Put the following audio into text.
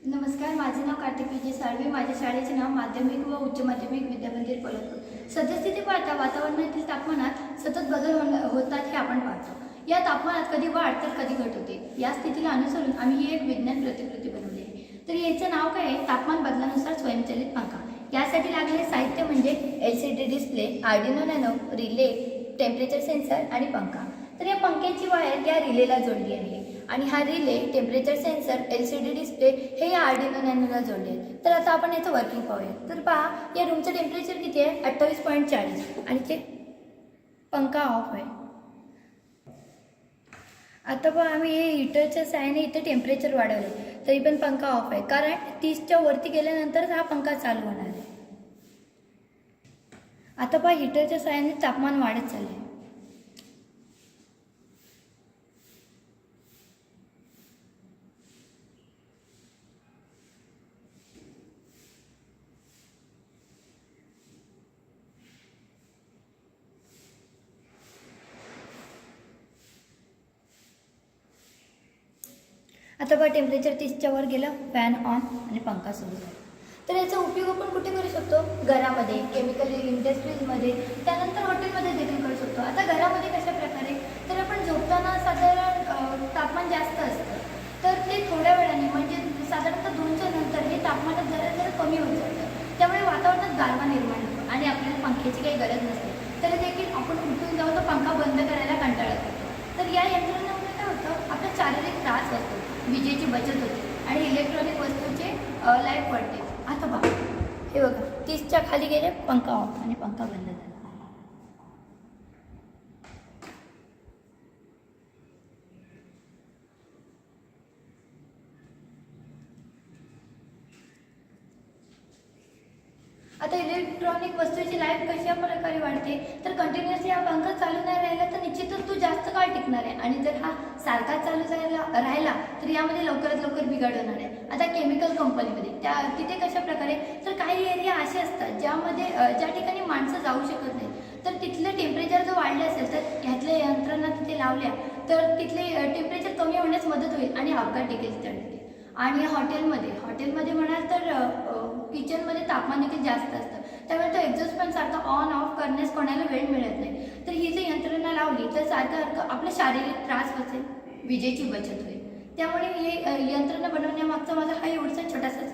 नमस्कार, माझे नाव कार्तिक विजय साळवे. माझ्या शाळेचे नाव माध्यमिक व उच्च माध्यमिक विद्यामंदिर कोल्हापूर. सद्यस्थिती पाहता वातावरणातील तापमानात सतत बदल होतात हे आपण पाहतो. या तापमानात कधी वाढ तर कधी घट होते. या स्थितीला अनुसरून आम्ही ही एक विज्ञान प्रतिकृती बनवली आहे. तर याचं नाव काय आहे? तापमान बदलानुसार स्वयंचलित पंखा. यासाठी लागलेले साहित्य म्हणजे LCD display, Arduino nano, relay, temperature sensor आणि पंखा. तर या पंख्याची वायर या रिलेला जोडली आहे आणि हा relay, temperature sensor, LCD display हे या आर्डिनो नॅनोला जोडले आहेत. तर आता आपण याचं वर्किंग पाहूया. तर पहा, या रूमचं टेम्परेचर किती आहे? 28.40 आणि ते पंखा ऑफ आहे. आता पहा, आम्ही हे हीटरच्या साहाय्याने इथे टेम्परेचर वाढवले तरी पण पंखा ऑफ आहे, कारण 30च्या वरती गेल्यानंतर हा पंखा चालू होणार आहे. आता पहा, हीटरच्या साहाय्याने तापमान वाढत चालले आहे. आता पहा, टेम्परेचर 30च्या वर गेलं, फॅन ऑन आणि पंखा सुरू झाला. तर याचा उपयोग आपण कुठे करू शकतो? घरामध्ये, केमिकल इंडस्ट्रीजमध्ये, त्यानंतर हॉटेलमध्ये देखील करू शकतो. आता घरामध्ये कशा प्रकारे? तर आपण झोपताना साधारण तापमान जास्त असतं, तर ते थोड्या वेळाने म्हणजे साधारणतः 2च्या नंतर हे तापमानात जरा जरा कमी होत जातं. त्यामुळे वातावरणात गारवा निर्माण होतो आणि आपल्याला पंख्याची काही गरज नसते. तरी देखील आपण उठून जाऊन तो पंखा बंद करायला कंटाळा करतो. तर या यंत्रणेमुळे काय होतं? आपला शारीरिक त्रास होतो, विजेची बचत होते आणि इलेक्ट्रॉनिक वस्तूंचे लाईफ वाढते. आता बघा, हे बघा, 30च्या खाली गेले, पंखा ऑफ आणि पंखा बंद झाला. आता इलेक्ट्रॉनिक वस्तूची लाईफ कशा प्रकारे वाढते? तर कंटिन्युअसली हा पंखा चालू नाही राहिला तर निश्चितच तो जास्त काळ टिकणार आहे आणि जर हा सारखा चालू राहिला तर यामध्ये लवकरात लवकर बिघाड होणार आहे. आता केमिकल कंपनीमध्ये तिथे कशा प्रकारे? तर काही एरिया असे असतात ज्यामध्ये ज्या ठिकाणी माणसं जाऊ शकत नाही, तर तिथलं टेम्परेचर जर वाढलं असेल तर ह्यातल्या यंत्रणा तिथे लावल्या तर तिथले टेम्परेचर कमी होण्यास मदत होईल आणि अपघात देखील टळतील. आणि हॉटेलमध्ये म्हणाल तर किचनमध्ये तापमान देखील जास्त असतं, त्यामुळे तो एक्झॉस्ट फॅन सारखा ऑन ऑफ करण्यास कोणाला वेळ मिळत नाही. तर ही जर यंत्रणा लावली तर सारखं आपला शारीरिक त्रास वाचेल, विजेची बचत होईल. त्यामुळे हे यंत्रणा बनवण्यामागचा माझा हा एवढासा छोटासाच